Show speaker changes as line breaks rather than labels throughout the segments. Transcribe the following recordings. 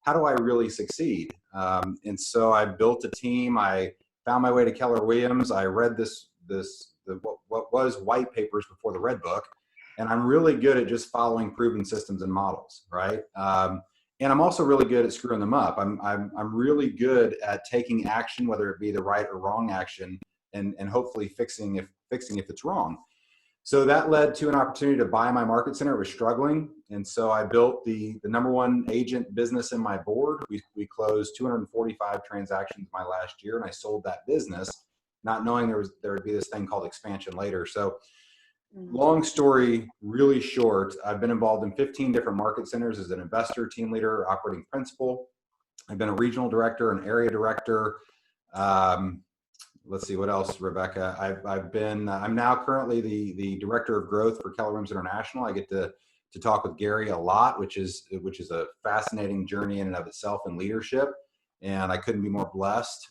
how do I really succeed? And so I built a team. I found my way to Keller Williams. I read what was white papers before the red book. And I'm really good at just following proven systems and models, right? And I'm also really good at screwing them up. I'm really good at taking action, whether it be the right or wrong action, and hopefully fixing if it's wrong. So that led to an opportunity to buy my market center. It was struggling. And so I built the number one agent business in my board. We closed 245 transactions my last year, and I sold that business, not knowing there would be this thing called expansion later. So long story, really short, I've been involved in 15 different market centers as an investor, team leader, operating principal. I've been a regional director, an area director. Let's see, what else, Rebecca? I'm now currently the director of growth for Keller Williams International. I get to talk with Gary a lot, which is a fascinating journey in and of itself in leadership. And I couldn't be more blessed.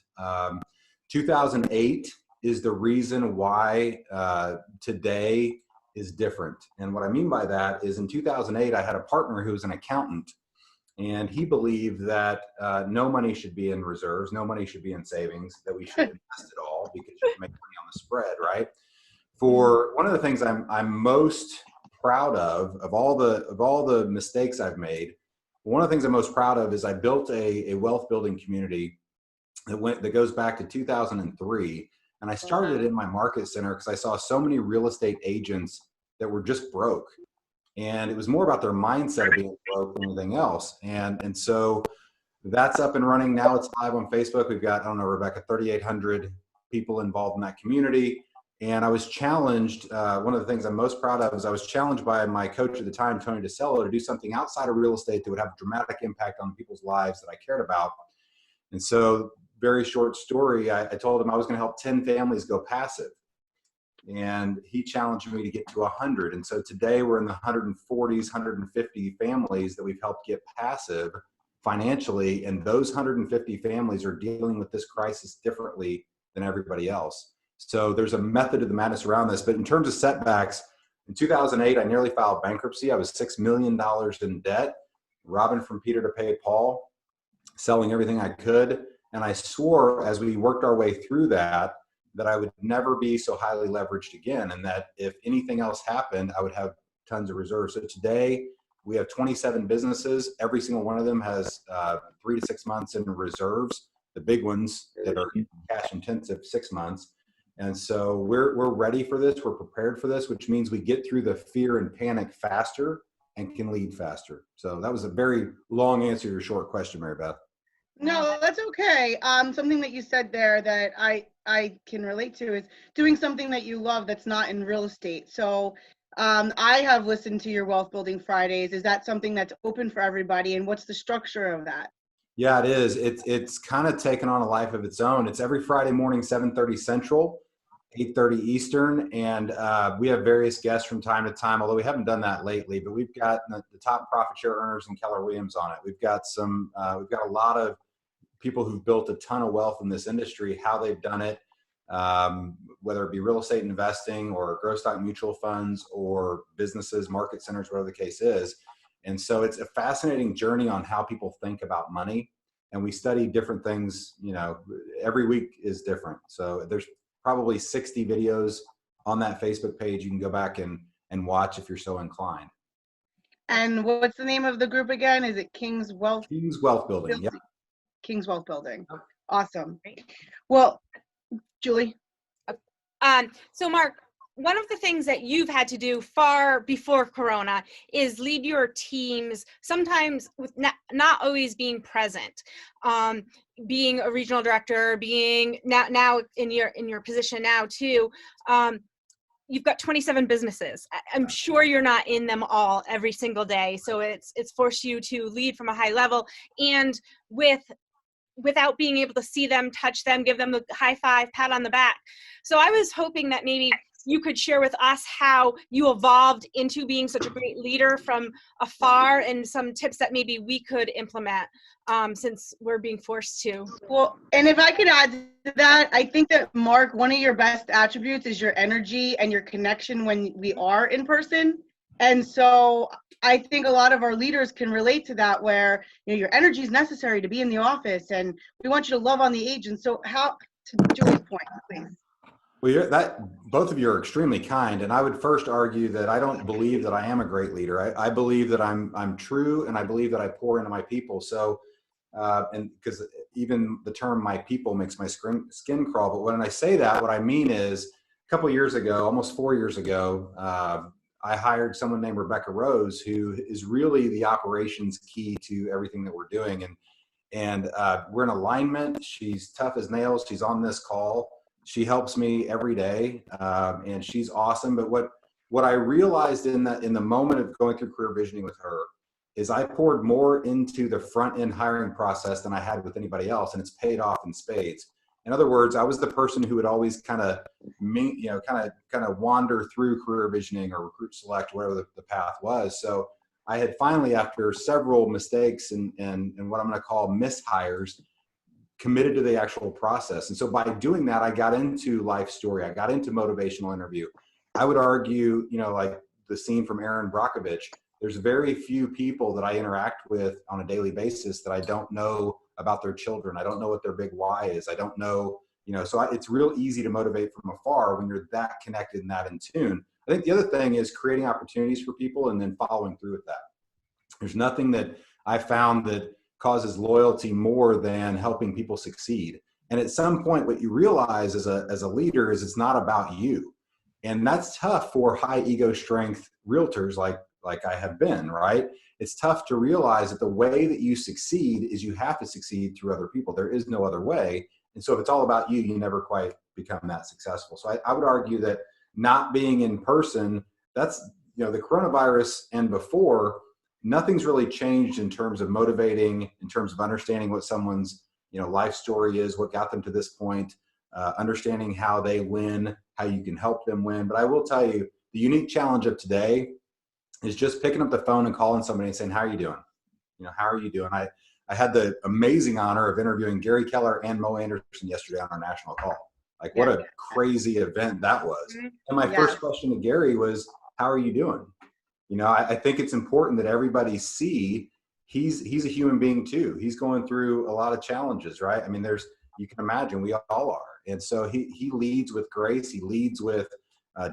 2008 is the reason why today is different. And what I mean by that is in 2008, I had a partner who was an accountant, and he believed that no money should be in reserves, no money should be in savings, that we should invest it all because you can make money on the spread, right? For one of the things I'm most proud of all the mistakes I've made, one of the things I'm most proud of is I built a wealth building community that goes back to 2003. And I started in my market center because I saw so many real estate agents that were just broke. And it was more about their mindset of being broke than anything else. And so that's up and running. Now it's live on Facebook. We've got, I don't know, Rebecca, 3,800 people involved in that community. And I was challenged. One of the things I'm most proud of is I was challenged by my coach at the time, Tony DeCello, to do something outside of real estate that would have a dramatic impact on people's lives that I cared about. And so, very short story, I told him I was going to help 10 families go passive. And he challenged me to get to 100. And so today we're in the 140s, 150 families that we've helped get passive financially. And those 150 families are dealing with this crisis differently than everybody else. So there's a method to the madness around this. But in terms of setbacks, in 2008, I nearly filed bankruptcy. I was $6 million in debt, robbing from Peter to pay Paul, selling everything I could. And I swore as we worked our way through that I would never be so highly leveraged again. And that if anything else happened, I would have tons of reserves. So today we have 27 businesses. Every single one of them has 3 to 6 months in reserves. The big ones that are cash intensive, 6 months. And so we're ready for this. We're prepared for this, which means we get through the fear and panic faster and can lead faster. So that was a very long answer to your short question, Mary Beth.
No, that's okay. Something that you said there that I can relate to is doing something that you love that's not in real estate. So I have listened to your Wealth Building Fridays. Is that something that's open for everybody? And what's the structure of that?
Yeah, it is. It's kind of taken on a life of its own. It's every Friday morning, 7:30 Central, 8:30 Eastern. And we have various guests from time to time, although we haven't done that lately, but we've got the top profit share earners in Keller Williams on it. We've got a lot of people who've built a ton of wealth in this industry, how they've done it, whether it be real estate investing or growth stock mutual funds or businesses, market centers, whatever the case is. And so it's a fascinating journey on how people think about money. And we study different things, every week is different. So there's probably 60 videos on that Facebook page you can go back and watch if you're so inclined.
And what's the name of the group again? Is it King's Wealth?
King's Wealth Building, yeah.
King's Wealth Building. Awesome. Well, Julie.
So Mark, one of the things that you've had to do far before Corona is lead your teams, sometimes with not always being present, being a regional director, being now in your position now too. You've got 27 businesses. I'm sure you're not in them all every single day. So it's forced you to lead from a high level and without being able to see them, touch them, give them the high five, pat on the back. So I was hoping that maybe you could share with us how you evolved into being such a great leader from afar and some tips that maybe we could implement since we're being forced to.
Well, and if I could add to that, I think that, Mark, one of your best attributes is your energy and your connection when we are in person. And so I think a lot of our leaders can relate to that, where, you know, your energy is necessary to be in the office and we want you to love on the agents. So how, to Julie's point, please.
Well, both of you are extremely kind, and I would first argue that I don't believe that I am a great leader. I believe that I'm true, and I believe that I pour into my people. So, and because even the term "my people" makes my skin crawl. But when I say that, what I mean is, a couple of years ago, almost 4 years ago, I hired someone named Rebecca Rose, who is really the operations key to everything that we're doing, and we're in alignment. She's tough as nails. She's on this call. She helps me every day, and she's awesome. But what I realized in the moment of going through career visioning with her is I poured more into the front end hiring process than I had with anybody else, and it's paid off in spades. In other words, I was the person who would always kind of wander through career visioning or recruit select, whatever the path was. So I had finally, after several mistakes and what I'm going to call mishires, committed to the actual process. And so by doing that, I got into life story. I got into motivational interview. I would argue, like the scene from Aaron Brockovich, there's very few people that I interact with on a daily basis that I don't know about their children. I don't know what their big why is. I don't know, so it's real easy to motivate from afar when you're that connected and that in tune. I think the other thing is creating opportunities for people and then following through with that. There's nothing that I found that causes loyalty more than helping people succeed. And at some point, what you realize as a leader is it's not about you. And that's tough for high ego strength realtors like I have been, right? It's tough to realize that the way that you succeed is you have to succeed through other people. There is no other way. And so if it's all about you, you never quite become that successful. So I would argue that not being in person, that's, the coronavirus and before, nothing's really changed in terms of motivating, in terms of understanding what someone's, life story is, what got them to this point, understanding how they win, how you can help them win. But I will tell you, the unique challenge of today is just picking up the phone and calling somebody and saying, how are you doing? How are you doing? I had the amazing honor of interviewing Gary Keller and Mo Anderson yesterday on our national call. Like, what a crazy event that was. And my first question to Gary was, how are you doing? I think it's important that everybody see he's a human being too. He's going through a lot of challenges, right? I mean, you can imagine we all are. And so he leads with grace. He leads with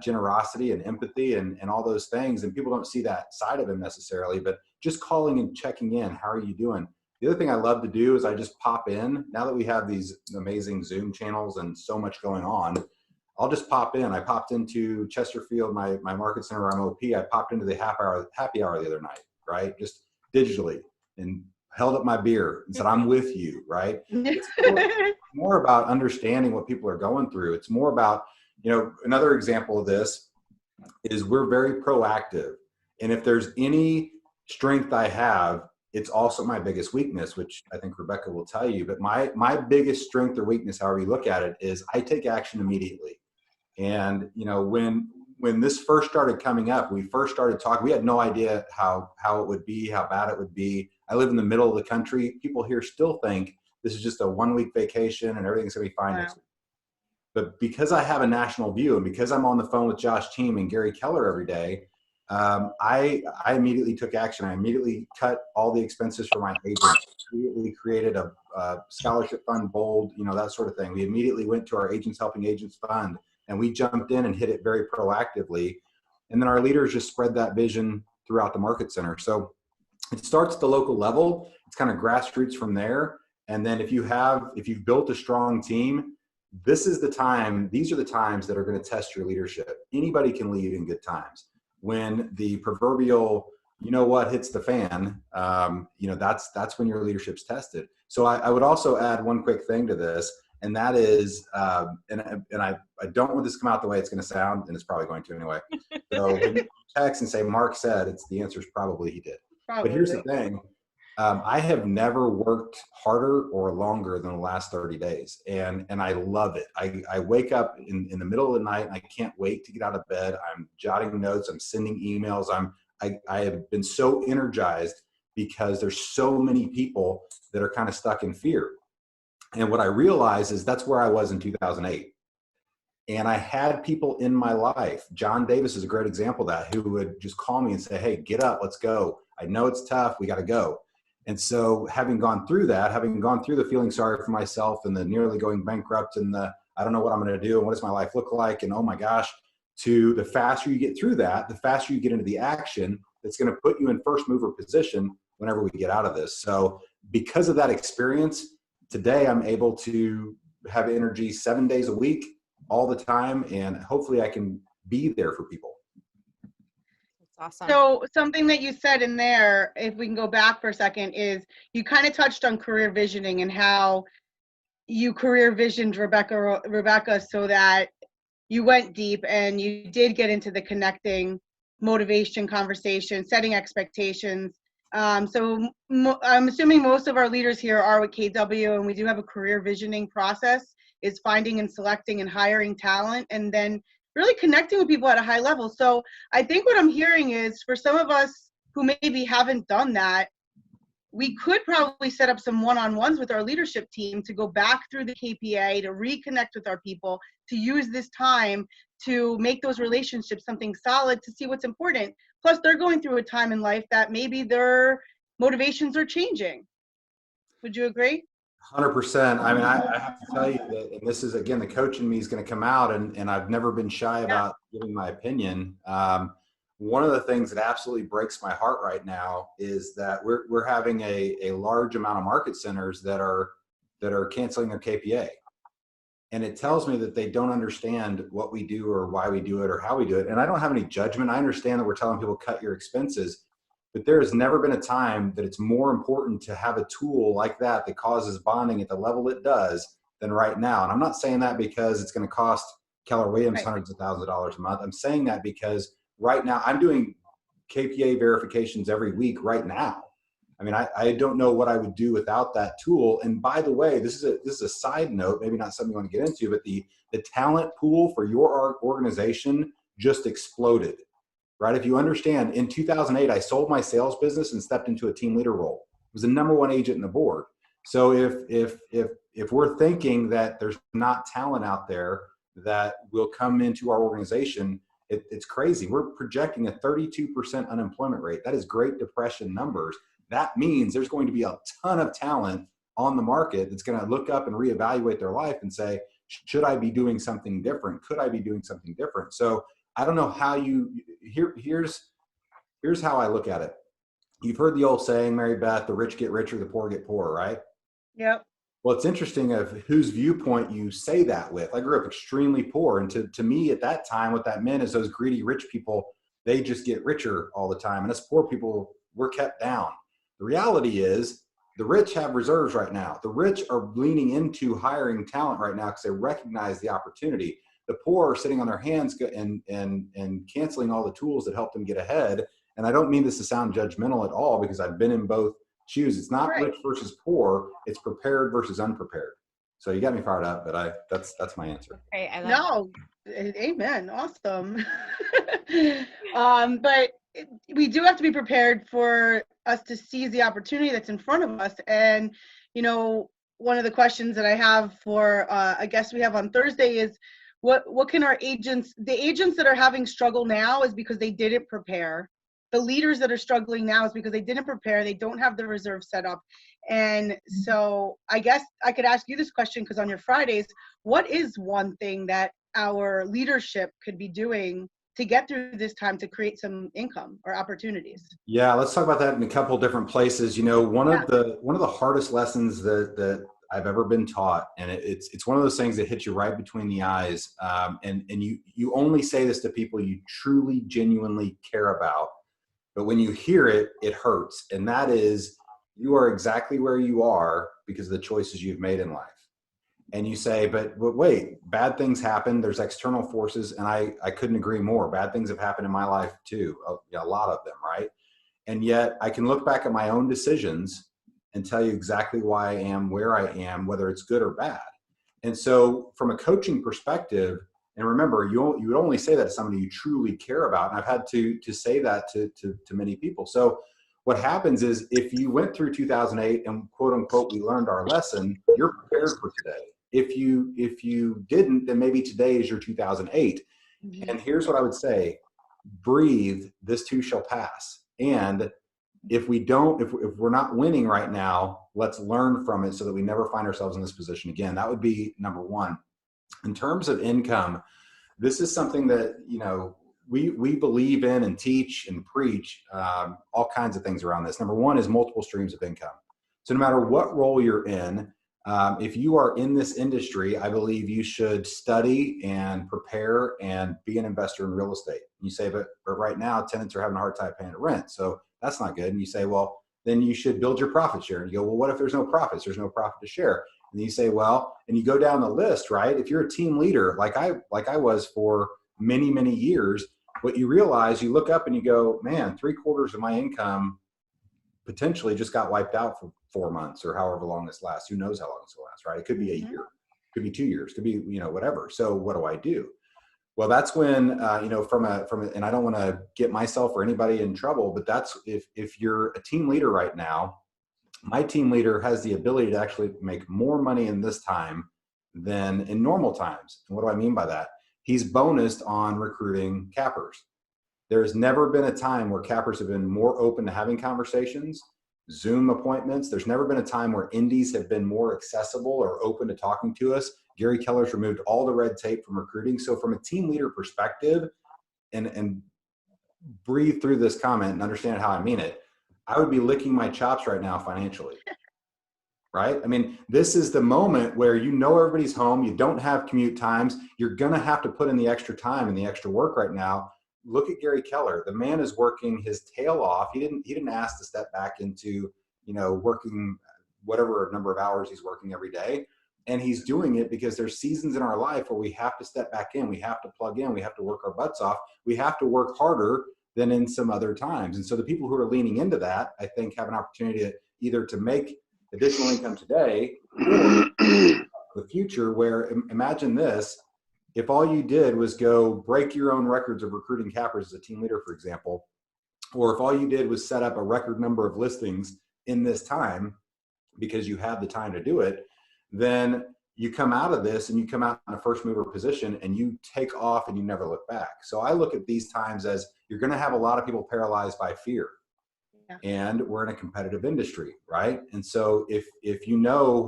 generosity and empathy and all those things. And people don't see that side of him necessarily, but just calling and checking in. How are you doing? The other thing I love to do is I just pop in. Now that we have these amazing Zoom channels and so much going on, I'll just pop in. I popped into Chesterfield, my market center MOP. I popped into the happy hour the other night, right? Just digitally, and held up my beer and said, I'm with you, right? It's more about understanding what people are going through. It's more about, another example of this is we're very proactive. And if there's any strength I have, it's also my biggest weakness, which I think Rebecca will tell you. But my biggest strength or weakness, however you look at it, is I take action immediately. And, when this first started coming up, we first started talking, we had no idea how it would be, how bad it would be. I live in the middle of the country. People here still think this is just a 1-week vacation and everything's going to be fine next week. But because I have a national view and because I'm on the phone with Josh Team and Gary Keller every day, I immediately took action. I immediately cut all the expenses for my agents, immediately created a scholarship fund, bold, that sort of thing. We immediately went to our Agents Helping Agents Fund and we jumped in and hit it very proactively. And then our leaders just spread that vision throughout the market center. So it starts at the local level. It's kind of grassroots from there. And then if you've built a strong team, these are the times that are going to test your leadership. Anybody can lead in good times. When the proverbial, hits the fan, that's when your leadership's tested. So I would also add one quick thing to this, and that is, and I don't want this to come out the way it's going to sound, and it's probably going to anyway. So when you text and say, Mark said, the answer is probably he did. Probably. But here's the thing. I have never worked harder or longer than the last 30 days. And I love it. I wake up in the middle of the night and I can't wait to get out of bed. I'm jotting notes. I'm sending emails. I have been so energized because there's so many people that are kind of stuck in fear. And what I realize is that's where I was in 2008. And I had people in my life. John Davis is a great example of that, who would just call me and say, hey, get up, let's go. I know it's tough, we got to go. And so having gone through that, having gone through the feeling sorry for myself and the nearly going bankrupt and the, I don't know what I'm going to do and what does my life look like, and oh my gosh, to the faster you get through that, the faster you get into the action that's going to put you in first mover position whenever we get out of this. So because of that experience, today I'm able to have energy 7 days a week, all the time, and hopefully I can be there for people.
That's awesome.
So something that you said in there, if we can go back for a second, is you kind of touched on career visioning and how you career visioned Rebecca so that you went deep and you did get into the connecting, motivation, conversation, setting expectations. So I'm assuming most of our leaders here are with KW, and we do have a career visioning process, is finding and selecting and hiring talent, and then really connecting with people at a high level. So I think what I'm hearing is, for some of us who maybe haven't done that, we could probably set up some one-on-ones with our leadership team to go back through the KPA, to reconnect with our people, to use this time to make those relationships something solid, to see what's important. Plus, they're going through a time in life that maybe their motivations are changing. Would you agree?
100%. I mean, I have to tell you that, and this is, again, the coach in me is going to come out, and I've never been shy about giving my opinion. One of the things that absolutely breaks my heart right now is that we're having a large amount of market centers that are canceling their KPA. And it tells me that they don't understand what we do or why we do it or how we do it. And I don't have any judgment. I understand that we're telling people cut your expenses, but there has never been a time that it's more important to have a tool like that that causes bonding at the level it does than right now. And I'm not saying that because it's going to cost Keller Williams hundreds of thousands of dollars a month. I'm saying that because right now I'm doing KPA verifications every week right now. I mean, I don't know what I would do without that tool. And by the way, this is a side note, maybe not something you want to get into, but the talent pool for your organization just exploded, right? If you understand, in 2008, I sold my sales business and stepped into a team leader role. I was the #1 agent in the board. So if we're thinking that there's not talent out there that will come into our organization, it's crazy. We're projecting a 32% unemployment rate. That is Great Depression numbers. That means there's going to be a ton of talent on the market that's going to look up and reevaluate their life and say, should I be doing something different? Could I be doing something different? So I don't know how here's how I look at it. You've heard the old saying, Mary Beth, the rich get richer, the poor get poorer, right?
Yep.
Well, it's interesting of whose viewpoint you say that with. I grew up extremely poor. And to me at that time, what that meant is those greedy rich people, they just get richer all the time. And us poor people, we're kept down. The reality is the rich have reserves right now. The rich are leaning into hiring talent right now because they recognize the opportunity. The poor are sitting on their hands and canceling all the tools that help them get ahead. And I don't mean this to sound judgmental at all, because I've been in both shoes. It's not rich versus poor. It's prepared versus unprepared. So you got me fired up, but that's my answer.
Okay,
amen. Awesome. But we do have to be prepared for us to seize the opportunity that's in front of us. And, you know, one of the questions that I have for a guest we have on Thursday is, what can our agents, the agents that are having struggle now is because they didn't prepare. The leaders that are struggling now is because they didn't prepare. They don't have the reserve set up. And so I guess I could ask you this question, because on your Fridays, what is one thing that our leadership could be doing to get through this time to create some income or opportunities?
Yeah, let's talk about that in a couple different places. You know, one of the hardest lessons that I've ever been taught, and it's one of those things that hits you right between the eyes. And you only say this to people you truly, genuinely care about. But when you hear it, it hurts. And that is, you are exactly where you are because of the choices you've made in life. And you say, but wait, bad things happen. There's external forces. And I couldn't agree more. Bad things have happened in my life too. A lot of them, right? And yet I can look back at my own decisions and tell you exactly why I am where I am, whether it's good or bad. And so from a coaching perspective, and remember, you would only say that to somebody you truly care about. And I've had to say that to many people. So what happens is, if you went through 2008 and quote unquote, we learned our lesson, you're prepared for today. If you didn't, then maybe today is your 2008. And here's what I would say: breathe. This too shall pass. And if we're not winning right now, let's learn from it so that we never find ourselves in this position again. That would be number one. In terms of income, this is something that, we believe in and teach and preach all kinds of things around this. Number one is multiple streams of income. So no matter what role you're in, if you are in this industry, I believe you should study and prepare and be an investor in real estate. You say, but right now tenants are having a hard time paying the rent, so that's not good. And you say, well, then you should build your profit share. And you go, well, what if there's no profits? There's no profit to share. And you say, well, and you go down the list, right? If you're a team leader, like I was for many, many years, what you realize, you look up and you go, man, 3/4 of my income potentially just got wiped out for 4 months or however long this lasts. Who knows how long this will last, right? It could be a year, could be 2 years, could be, whatever. So what do I do? Well, that's when, and I don't want to get myself or anybody in trouble, but that's if you're a team leader right now, my team leader has the ability to actually make more money in this time than in normal times. And what do I mean by that? He's bonused on recruiting cappers. There's never been a time where cappers have been more open to having conversations, Zoom appointments. There's never been a time where indies have been more accessible or open to talking to us. Gary Keller's removed all the red tape from recruiting. So from a team leader perspective, and breathe through this comment and understand how I mean it, I would be licking my chops right now financially, right? I mean, this is the moment where everybody's home, you don't have commute times, you're gonna have to put in the extra time and the extra work right now. Look at Gary Keller. The man is working his tail off. He didn't ask to step back into, working whatever number of hours he's working every day. And he's doing it because there's seasons in our life where we have to step back in, we have to plug in, we have to work our butts off, we have to work harder than in some other times. And so the people who are leaning into that, I think, have an opportunity to either to make additional income today or the future, where imagine this: if all you did was go break your own records of recruiting cappers as a team leader, for example, or if all you did was set up a record number of listings in this time because you had the time to do it, then you come out of this and you come out in a first mover position and you take off and you never look back. So I look at these times as you're going to have a lot of people paralyzed by fear. Yeah. And we're in a competitive industry, right? And so if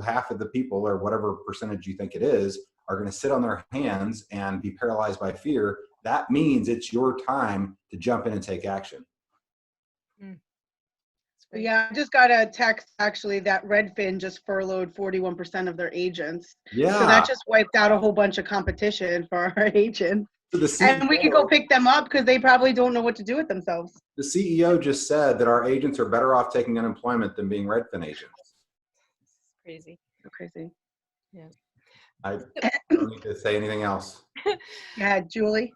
half of the people, or whatever percentage you think it is, are going to sit on their hands and be paralyzed by fear, that means it's your time to jump in and take action.
Yeah, I just got a text actually that Redfin just furloughed 41% of their agents.
Yeah.
So that just wiped out a whole bunch of competition for our agents.
So the CEO,
and we could go pick them up because they probably don't know what to do with themselves.
The CEO just said that our agents are better off taking unemployment than being Redfin agents.
Crazy.
So crazy.
Yeah.
I don't need to say anything else.
Yeah, Julie.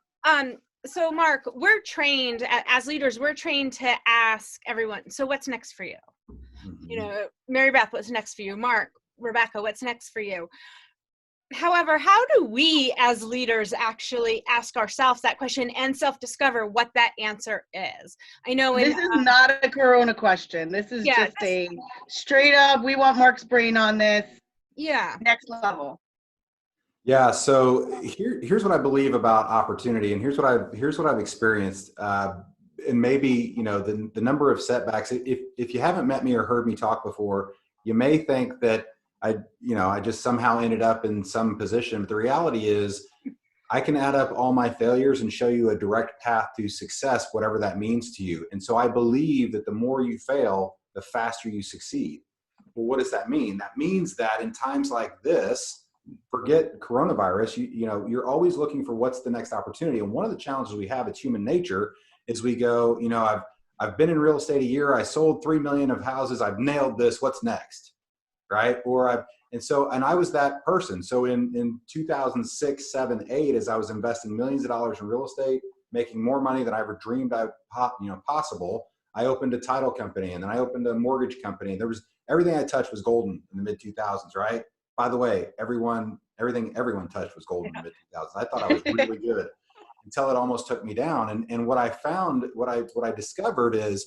So Marc, we're trained as leaders, we're trained to ask everyone, so what's next for you? Mm-hmm. Mary Beth, what's next for you? Marc, Rebecca, what's next for you? However, how do we as leaders actually ask ourselves that question and self-discover what that answer is? I know
this is not a Corona question. This is just a straight up, we want Marc's brain on this.
Yeah.
Next level.
Yeah. So here's what I believe about opportunity, and here's what I've experienced. And maybe, the number of setbacks, if you haven't met me or heard me talk before, you may think that I just somehow ended up in some position. But the reality is I can add up all my failures and show you a direct path to success, whatever that means to you. And so I believe that the more you fail, the faster you succeed. Well, what does that mean? That means that in times like this, forget coronavirus, you're always looking for what's the next opportunity. And one of the challenges we have, it's human nature, is we go, I've been in real estate a year, I sold 3 million of houses, I've nailed this, what's next? Right? And I was that person. So in 2006, 7, 8, as I was investing millions of dollars in real estate, making more money than I ever dreamed possible, I opened a title company, and then I opened a mortgage company. Everything I touched was golden in the mid 2000s, right? By the way, everything everyone touched was golden in the mid 2000s. I thought I was really good until it almost took me down. And what I found, what I discovered is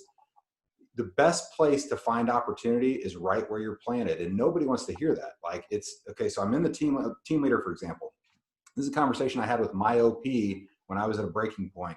the best place to find opportunity is right where you're planted. And nobody wants to hear that. Like it's, okay, so I'm in the team leader, for example. This is a conversation I had with my OP when I was at a breaking point.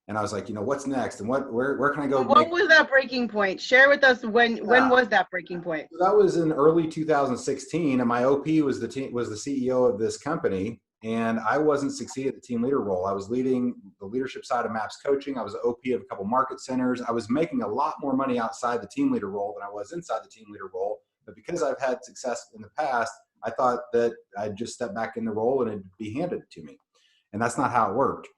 And I was like, what's next? And where can I go?
What was that breaking point? Share with us when was that breaking point?
So that was in early 2016, and my OP was the CEO of this company, and I wasn't succeeding at the team leader role. I was leading the leadership side of MAPS coaching. I was an OP of a couple market centers. I was making a lot more money outside the team leader role than I was inside the team leader role. But because I've had success in the past, I thought that I'd just step back in the role and it'd be handed to me. And that's not how it worked.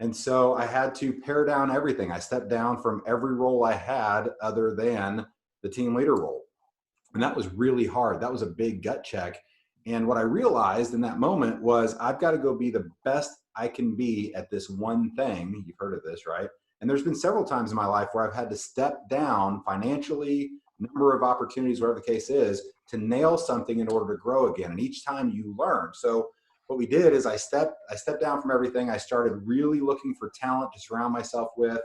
And so I had to pare down everything. I stepped down from every role I had other than the team leader role. And that was really hard. That was a big gut check. And what I realized in that moment was I've got to go be the best I can be at this one thing. You've heard of this, right? And there's been several times in my life where I've had to step down financially, number of opportunities, whatever the case is, to nail something in order to grow again. And each time you learn. So what we did is I stepped down from everything. I started really looking for talent to surround myself with.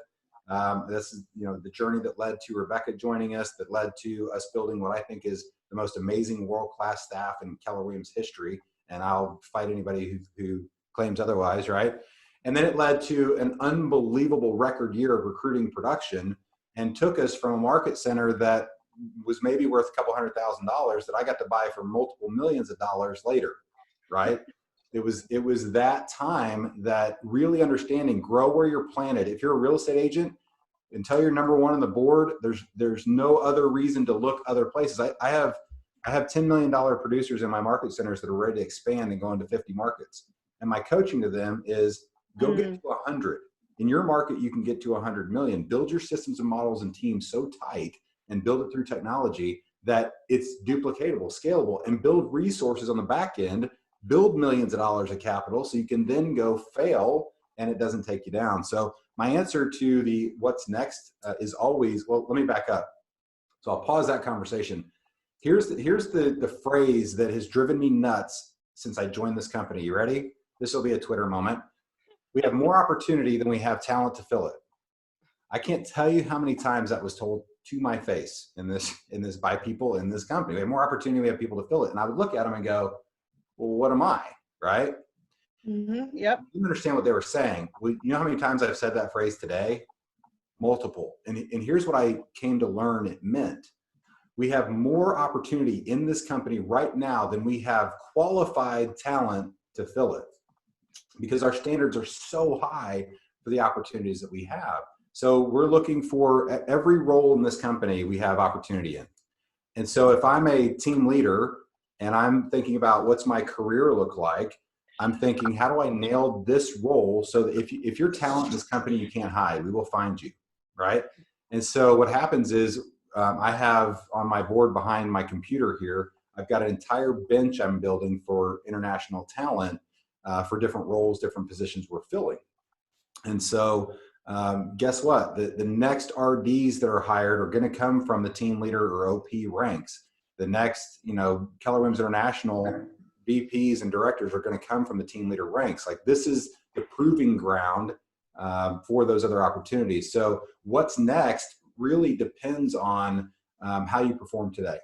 This is, the journey that led to Rebecca joining us, that led to us building what I think is the most amazing world-class staff in Keller Williams history. And I'll fight anybody who claims otherwise, right? And then it led to an unbelievable record year of recruiting production and took us from a market center that was maybe worth a couple $100,000 that I got to buy for multiple millions of dollars later, right? It was that time that really understanding, grow where you're planted. If you're a real estate agent, until you're number one on the board, there's no other reason to look other places. I have $10 million producers in my market centers that are ready to expand and go into 50 markets. And my coaching to them is go get to 100. In your market, you can get to 100 million. Build your systems and models and teams so tight and build it through technology that it's duplicatable, scalable, and build resources on the back end. Build millions of dollars of capital so you can then go fail and it doesn't take you down. So my answer to the what's next is always, well, let me back up. So I'll pause that conversation. Here's the phrase that has driven me nuts since I joined this company. You ready? This will be a Twitter moment. We have more opportunity than we have talent to fill it. I can't tell you how many times that was told to my face in this by people in this company. We have more opportunity, we have people to fill it. And I would look at them and go, well, what am I, right?
Yep.
I didn't understand what they were saying. You know how many times I've said that phrase today? Multiple. And here's what I came to learn it meant. We have more opportunity in this company right now than we have qualified talent to fill it, because our standards are so high for the opportunities that we have. So we're looking for every role in this company we have opportunity in. And so if I'm a team leader and I'm thinking about what's my career look like, I'm thinking, how do I nail this role so that if you're talent in this company, you can't hide, we will find you, right? And so what happens is I have on my board behind my computer here, I've got an entire bench I'm building for international talent for different roles, different positions we're filling. And so guess what? The next RDs that are hired are going to come from the team leader or OP ranks. The next, Keller Williams International VPs and directors are going to come from the team leader ranks. Like, this is the proving ground for those other opportunities. So what's next really depends on how you perform today.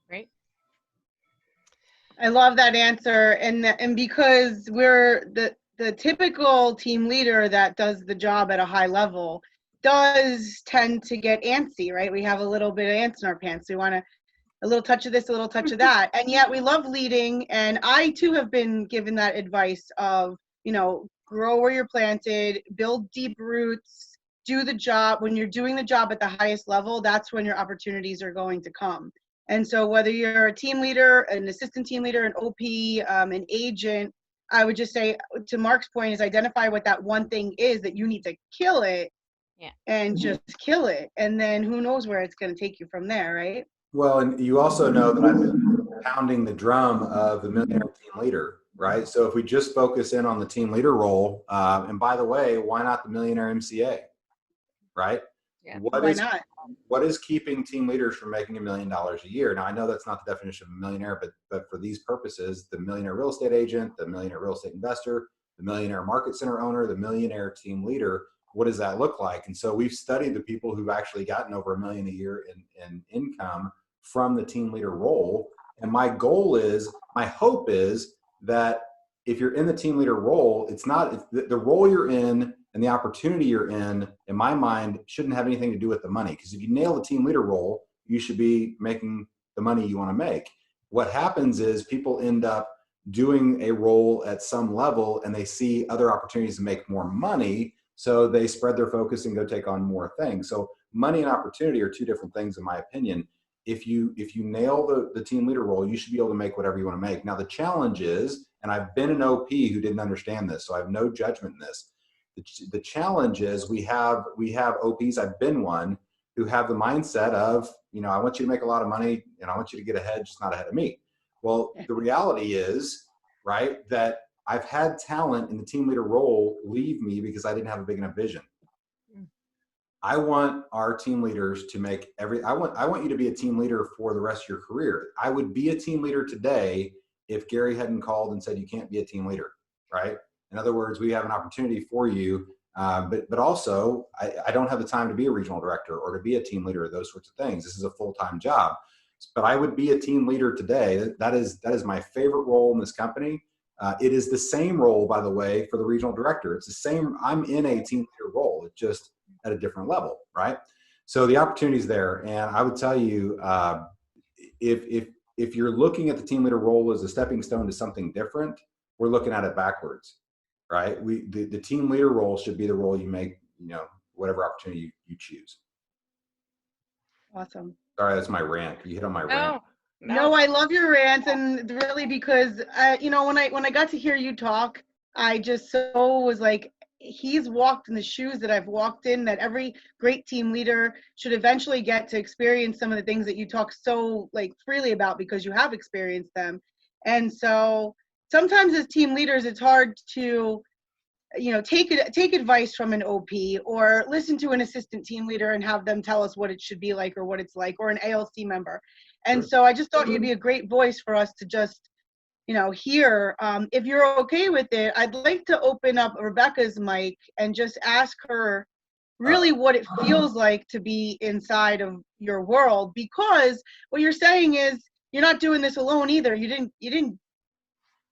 Great.
I love that answer. And because we're the typical team leader that does the job at a high level does tend to get antsy, right? We have a little bit of ants in our pants. We want a little touch of this, a little touch of that. And yet we love leading. And I too have been given that advice of, grow where you're planted, build deep roots, do the job. When you're doing the job at the highest level, that's when your opportunities are going to come. And so whether you're a team leader, an assistant team leader, an OP, an agent, I would just say, to Mark's point, is identify what that one thing is that you need to kill it, and just kill it. And then who knows where it's going to take you from there, right?
Well, and you also know that I've been pounding the drum of the millionaire team leader, right? So if we just focus in on the team leader role, and by the way, why not the millionaire MCA, right?
Yeah.
Why not?
What is keeping team leaders from making $1 million a year? Now, I know that's not the definition of a millionaire, but for these purposes, the millionaire real estate agent, the millionaire real estate investor, the millionaire market center owner, the millionaire team leader, what does that look like? And so we've studied the people who've actually gotten over $1 million a year in income from the team leader role. And my hope is that if you're in the team leader role, it's the role you're in and the opportunity you're in my mind, shouldn't have anything to do with the money. Because if you nail the team leader role, you should be making the money you want to make. What happens is people end up doing a role at some level and they see other opportunities to make more money. So they spread their focus and go take on more things. So money and opportunity are two different things, in my opinion. If you nail the team leader role, you should be able to make whatever you want to make. Now, the challenge is, and I've been an OP who didn't understand this, so I have no judgment in this. The challenge is we have OPs, I've been one, who have the mindset of, I want you to make a lot of money and I want you to get ahead, just not ahead of me. Well, the reality is, right, that I've had talent in the team leader role leave me because I didn't have a big enough vision. I want our team leaders to make I want you to be a team leader for the rest of your career. I would be a team leader today if Gary hadn't called and said, you can't be a team leader, right? In other words, we have an opportunity for you, but also I don't have the time to be a regional director or to be a team leader, those sorts of things. This is a full-time job, but I would be a team leader today. That is my favorite role in this company. It is the same role, by the way, for the regional director. It's the same. I'm in a team leader role. It's just at a different level, right? So the opportunity is there. And I would tell you, if you're looking at the team leader role as a stepping stone to something different, we're looking at it backwards, right? The team leader role should be the role you make, whatever opportunity you choose.
Awesome.
Sorry, that's my rant. You hit on my rant.
No, I love your rants, and really because when I got to hear you talk, I just was like, he's walked in the shoes that I've walked in, that every great team leader should eventually get to experience some of the things that you talk so freely about because you have experienced them. And so sometimes as team leaders, it's hard to take advice from an OP or listen to an assistant team leader and have them tell us what it should be like or what it's like, or an ALC member. And so I just thought you'd be a great voice for us to just, hear. If you're okay with it, I'd like to open up Rebecca's mic and just ask her really what it feels like to be inside of your world, because what you're saying is you're not doing this alone either. You didn't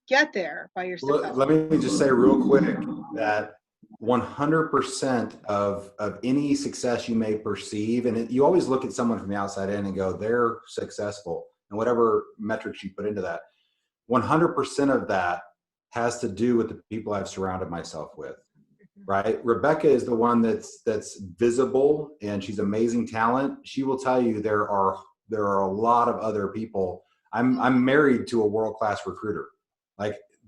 get there by yourself.
Let me just say real quick that 100% of any success you may perceive, and you always look at someone from the outside in and go, they're successful, and whatever metrics you put into that, 100% of that has to do with the people I've surrounded myself with, right? Rebecca is the one that's visible, and she's amazing talent. She will tell you there are a lot of other people. I'm married to a world-class recruiter.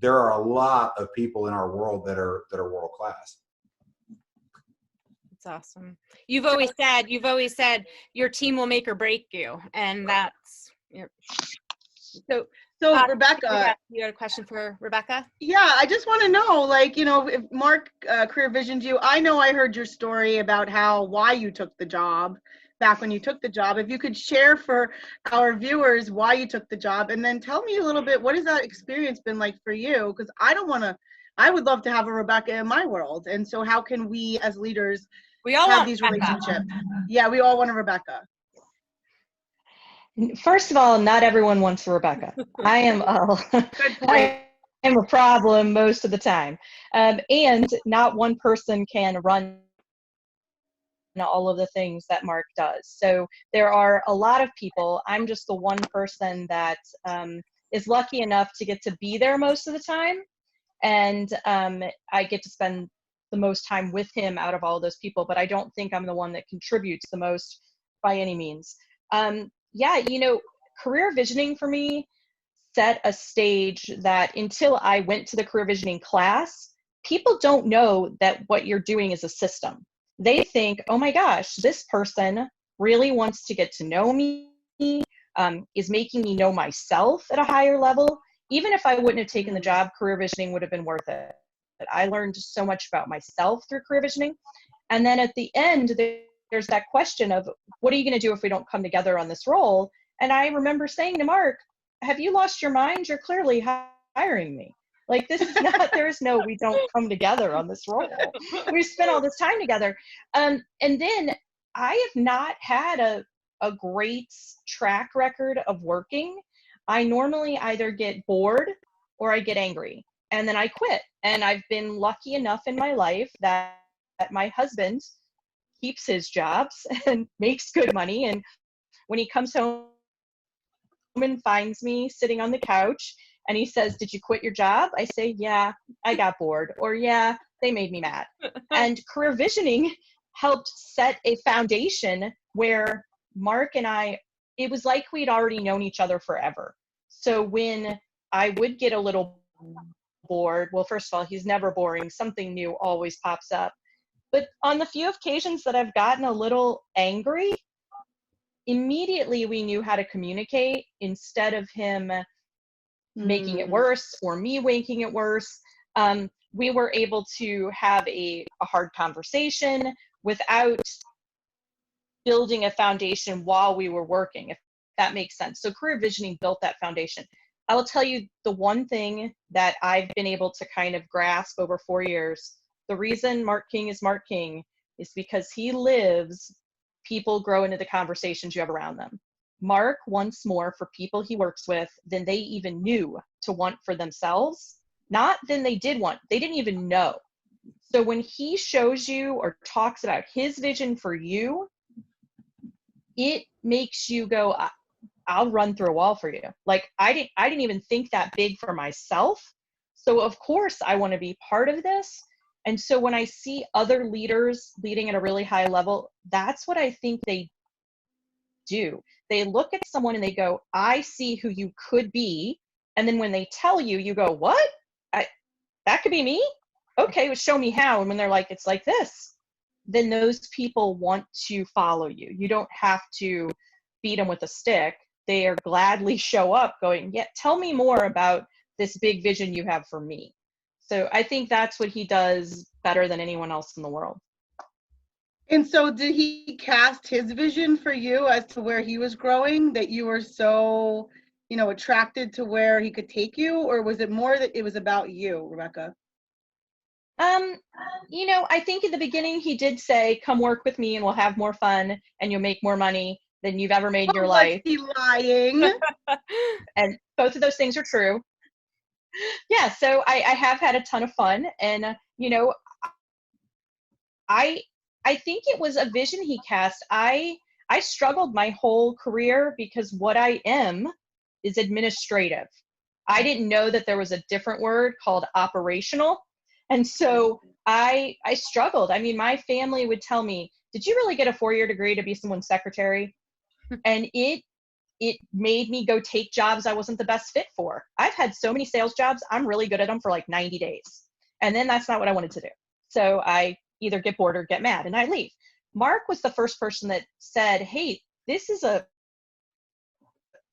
There are a lot of people in our world that are world class.
That's awesome. You've always said your team will make or break you, and that's so.
Rebecca,
you had a question for Rebecca?
Yeah, I just want to know, if Marc career visioned you. I know I heard your story about why you took the job back when you took the job. If you could share for our viewers why you took the job, and then tell me a little bit, what has that experience been like for you? Because I would love to have a Rebecca in my world. And so how can we as leaders have these relationships? Yeah, we all want a Rebecca.
First of all, not everyone wants a Rebecca. I am a problem most of the time. And not one person can run all of the things that Marc does. So there are a lot of people. I'm just the one person that is lucky enough to get to be there most of the time. And I get to spend the most time with him out of all those people, but I don't think I'm the one that contributes the most by any means. Career visioning for me set a stage that until I went to the career visioning class, people don't know that what you're doing is a system. They think, oh my gosh, this person really wants to get to know me, is making me know myself at a higher level. Even if I wouldn't have taken the job, career visioning would have been worth it. I learned so much about myself through career visioning. And then at the end, there's that question of, what are you going to do if we don't come together on this role? And I remember saying to Marc, have you lost your mind? You're clearly hiring me. Like, this is not, there's no, we don't come together on this role. We spent all this time together. And then I have not had a great track record of working. I normally either get bored or I get angry, and then I quit. And I've been lucky enough in my life that my husband keeps his jobs and makes good money. And when he comes home and finds me sitting on the couch and he says, "Did you quit your job?" I say, "Yeah, I got bored," or "Yeah, they made me mad." And career visioning helped set a foundation where Mark and I, it was like we'd already known each other forever. So when I would get a little bored, well, first of all, he's never boring. Something new always pops up. But on the few occasions that I've gotten a little angry, immediately we knew how to communicate instead of him making it worse or me making it worse. We were able to have a hard conversation without building a foundation while we were working, if that makes sense. So career visioning built that foundation. I will tell you the one thing that I've been able to kind of grasp over 4 years, the reason Mark King is Mark King is because he lives, people grow into the conversations you have around them. Mark wants more for people he works with than they even knew to want for themselves, not than they did want. They didn't even know. So when he shows you or talks about his vision for you, it makes you go, "I'll run through a wall for you." Like, I didn't even think that big for myself. So of course I want to be part of this. And so when I see other leaders leading at a really high level, that's what I think they do. They look at someone and they go, "I see who you could be." And then when they tell you, you go, "What? That could be me? Okay, well, show me how." And when they're like, "It's like this," then those people want to follow you. You don't have to beat them with a stick. They are gladly show up going, "Yeah, tell me more about this big vision you have for me." So I think that's what he does better than anyone else in the world.
And so did he cast his vision for you as to where he was growing, that you were so, attracted to where he could take you? Or was it more that it was about you, Rebecca?
I think in the beginning he did say, "Come work with me and we'll have more fun and you'll make more money than you've ever made in your life."
Was he lying?
And both of those things are true. Yeah, so I have had a ton of fun. And, I think it was a vision he cast. I struggled my whole career because what I am is administrative. I didn't know that there was a different word called operational. And so I struggled. I mean, my family would tell me, "Did you really get a 4-year degree to be someone's secretary?" And it made me go take jobs I wasn't the best fit for. I've had so many sales jobs, I'm really good at them for like 90 days. And then that's not what I wanted to do. So I either get bored or get mad and I leave. Mark was the first person that said, "Hey,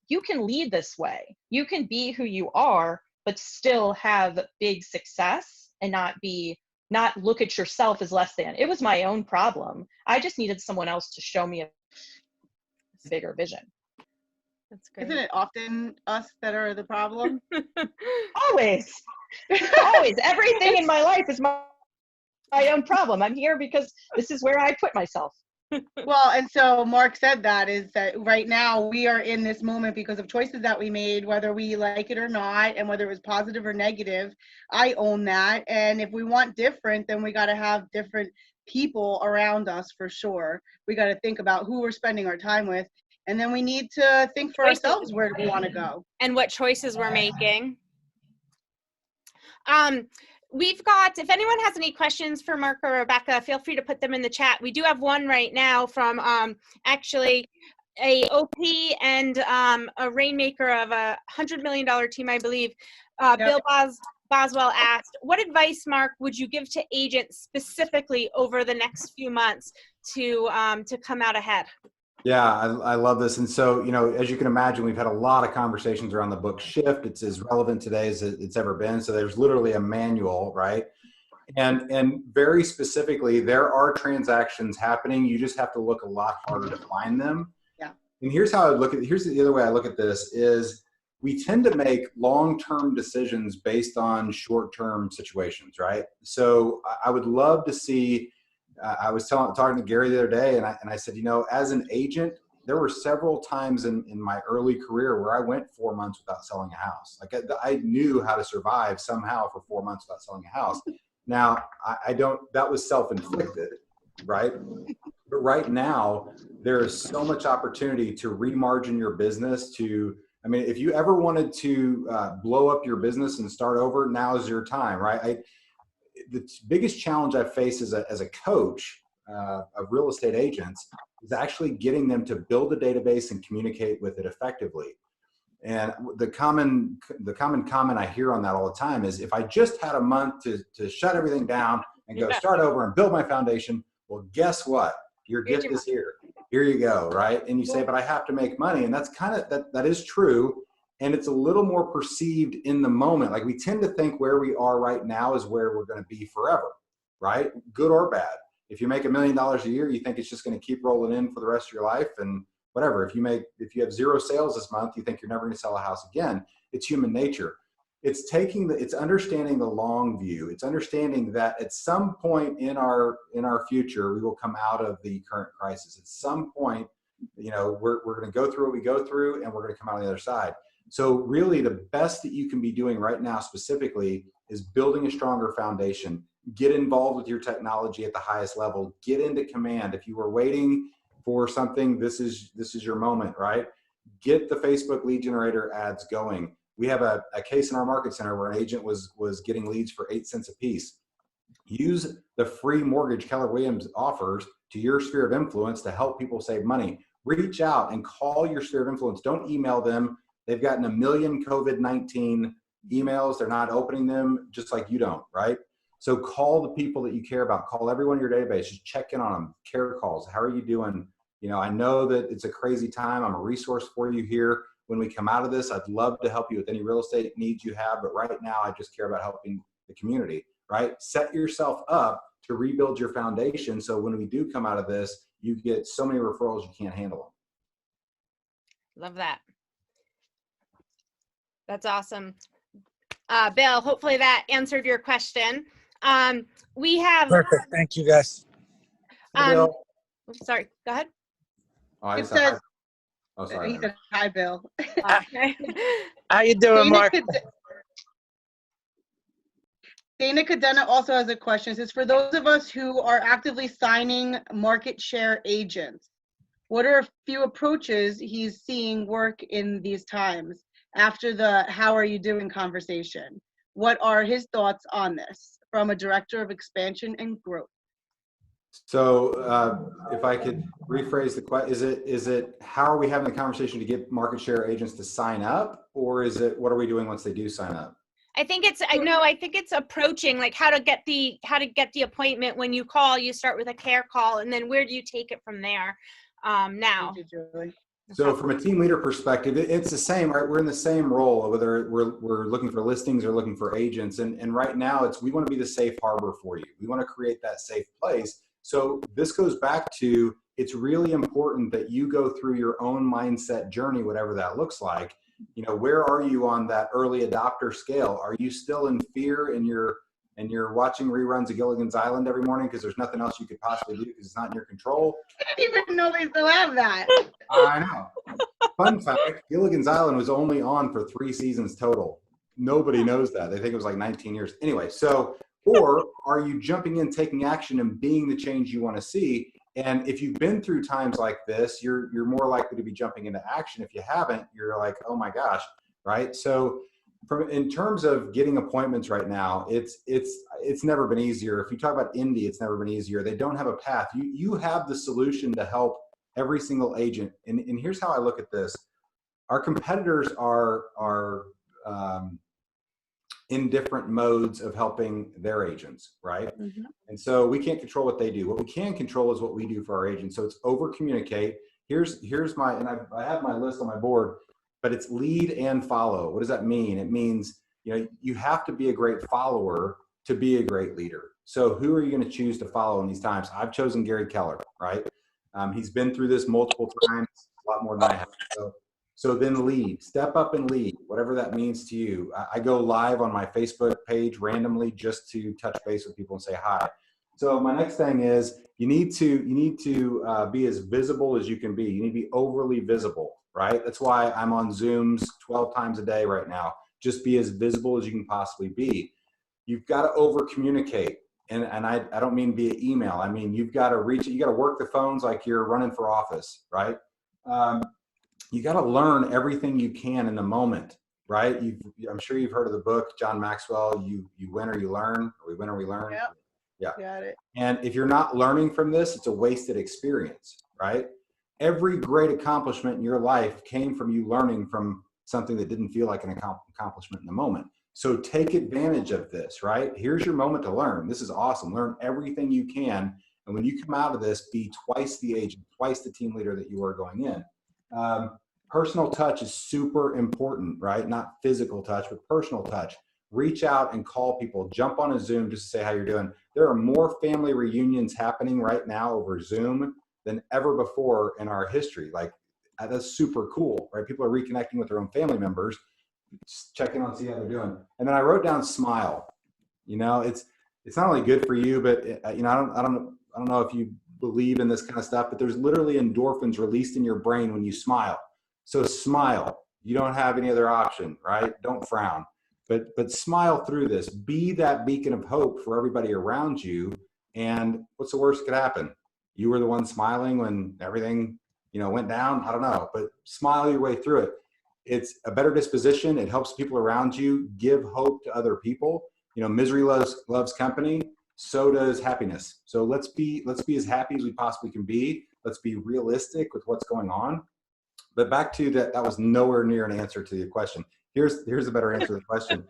you can lead this way. You can be who you are, but still have big success and not look at yourself as less than." It was my own problem. I just needed someone else to show me a bigger vision.
That's great.
Isn't it often us that are the problem?
Always. Always. Everything in my life is my own problem. I'm here because this is where I put myself.
Well, and so Mark said that is that right now we are in this moment because of choices that we made, whether we like it or not, and whether it was positive or negative. I own that. And if we want different, then we got to have different people around us for sure. We got to think about who we're spending our time with. And then we need to think for ourselves where we want to go.
And what choices we're making. We've got, if anyone has any questions for Mark or Rebecca, feel free to put them in the chat. We do have one right now from actually a OP and a rainmaker of $100 million team, I believe. Bill Boswell asked, "What advice, Mark, would you give to agents specifically over the next few months to come out ahead?"
Yeah, I love this. And so, as you can imagine, we've had a lot of conversations around the book Shift. It's as relevant today as it's ever been. So there's literally a manual, right? And very specifically, there are transactions happening. You just have to look a lot harder to find them.
Yeah.
And here's the other way I look at this is we tend to make long-term decisions based on short-term situations, right? So I would love to see, I was talking to Gary the other day, and I said, you know, as an agent, there were several times in my early career where I went 4 months without selling a house. Like I knew how to survive somehow for 4 months without selling a house. Now, I don't, that was self-inflicted, right? But right now, there is so much opportunity to remargin your business to, I mean, if you ever wanted to blow up your business and start over, now is your time, right? The biggest challenge I face as a coach of real estate agents is actually getting them to build a database and communicate with it effectively. And the common comment I hear on that all the time is, if I just had a month to shut everything down and go start over and build my foundation, well, guess what? Your gift is here. Here you go, right? And you say, but I have to make money. And that's kind of, that is true. And it's a little more perceived in the moment. Like, we tend to think where we are right now is where we're going to be forever, right? Good or bad. If you make $1 million a year, you think it's just going to keep rolling in for the rest of your life. And whatever, if you have 0 sales this month, you think you're never going to sell a house again. It's human nature. It's understanding the long view. It's understanding that at some point in our future, we will come out of the current crisis. At some point, you know, we're going to go through what we go through, and we're going to come out on the other side. So really, the best that you can be doing right now specifically is building a stronger foundation. Get involved with your technology at the highest level. Get into command. If you were waiting for something, this is your moment, right? Get the Facebook lead generator ads going. We have a case in our market center where an agent was getting leads for 8 cents a piece. Use the free mortgage Keller Williams offers to your sphere of influence to help people save money. Reach out and call your sphere of influence. Don't email them. They've gotten a million COVID-19 emails. They're not opening them, just like you don't, right? So call the people that you care about. Call everyone in your database. Just check in on them. Care calls. How are you doing? You know, I know that it's a crazy time. I'm a resource for you here. When we come out of this, I'd love to help you with any real estate needs you have. But right now, I just care about helping the community, right? Set yourself up to rebuild your foundation. So when we do come out of this, you get so many referrals, you can't handle them.
Love that. That's awesome. Bill, hopefully that answered your question. We have
perfect. Thank you, guys.
Bill.
Sorry, go ahead.
Oh, I
It
said,
says,
oh, sorry.
he said, hi, Bill.
Okay.
How you doing, Mark?
Dana Cadena also has a question. It says, for those of us who are actively signing market share agents, what are a few approaches he's seeing work in these times after the how are you doing conversation? What are his thoughts on this from a director of expansion and growth?
So if I could rephrase the question, is it how are we having the conversation to get market share agents to sign up, or is it what are we doing once they do sign up?
I think it's approaching, like how to get the appointment. When you call, you start with a care call, and then where do you take it from there? Now.
Thank you, Julie.
So from a team leader perspective, it's the same, right? We're in the same role, whether we're looking for listings or looking for agents. And right now we want to be the safe harbor for you. We want to create that safe place. So this goes back to, it's really important that you go through your own mindset journey, whatever that looks like. You know, where are you on that early adopter scale? Are you still in fear and you're watching reruns of Gilligan's Island every morning because there's nothing else you could possibly do because it's not in your control?
I didn't even know they still have that.
I know. Fun fact, Gilligan's Island was only on for 3 seasons total. Nobody knows that. They think it was like 19 years. Anyway, so, or are you jumping in, taking action, and being the change you want to see? And if you've been through times like this, you're more likely to be jumping into action. If you haven't, you're like, oh my gosh, right? So in terms of getting appointments right now, it's never been easier. If you talk about Indy, it's never been easier. They don't have a path. You have the solution to help every single agent. And here's how I look at this. Our competitors are in different modes of helping their agents, right? Mm-hmm. And so we can't control what they do. What we can control is what we do for our agents. So it's over communicate. Here's my, and I have my list on my board, but it's lead and follow. What does that mean? It means, you know, you have to be a great follower to be a great leader. So who are you going to choose to follow in these times? I've chosen Gary Keller, right? He's been through this multiple times, a lot more than I have. So So then lead, step up and lead, whatever that means to you. I go live on my Facebook page randomly just to touch base with people and say hi. So my next thing is you need to be as visible as you can be. You need to be overly visible, right? That's why I'm on Zooms 12 times a day right now. Just be as visible as you can possibly be. You've got to over communicate. And I don't mean via email. I mean, you've got to reach, you got to work the phones like you're running for office, right? You got to learn everything you can in the moment, right? I'm sure you've heard of the book, John Maxwell, you win or you learn, or we win or we learn.
Yep.
Yeah.
Got it.
And if you're not learning from this, it's a wasted experience, right? Every great accomplishment in your life came from you learning from something that didn't feel like an accomplishment in the moment. So take advantage of this, right? Here's your moment to learn. This is awesome. Learn everything you can. And when you come out of this, be twice the agent, twice the team leader that you were going in. Personal touch is super important, right? Not physical touch, but personal touch. Reach out and call people. Jump on a Zoom just to say how you're doing. There are more family reunions happening right now over Zoom than ever before in our history. Like, that's super cool, right? People are reconnecting with their own family members, just checking on, see how they're doing. And then I wrote down smile. You know, it's not only good for you, but you know, I don't know if you believe in this kind of stuff, but there's literally endorphins released in your brain when you smile. So smile. You don't have any other option, right? Don't frown, but smile through this. Be that beacon of hope for everybody around you. And what's the worst that could happen? You were the one smiling when everything, you know, went down. I don't know, but smile your way through it. It's a better disposition. It helps people around you. Give hope to other people. You know, misery loves company. So does happiness. So let's be as happy as we possibly can be. Let's be realistic with what's going on. But back to that was nowhere near an answer to the question. Here's a better answer to the question.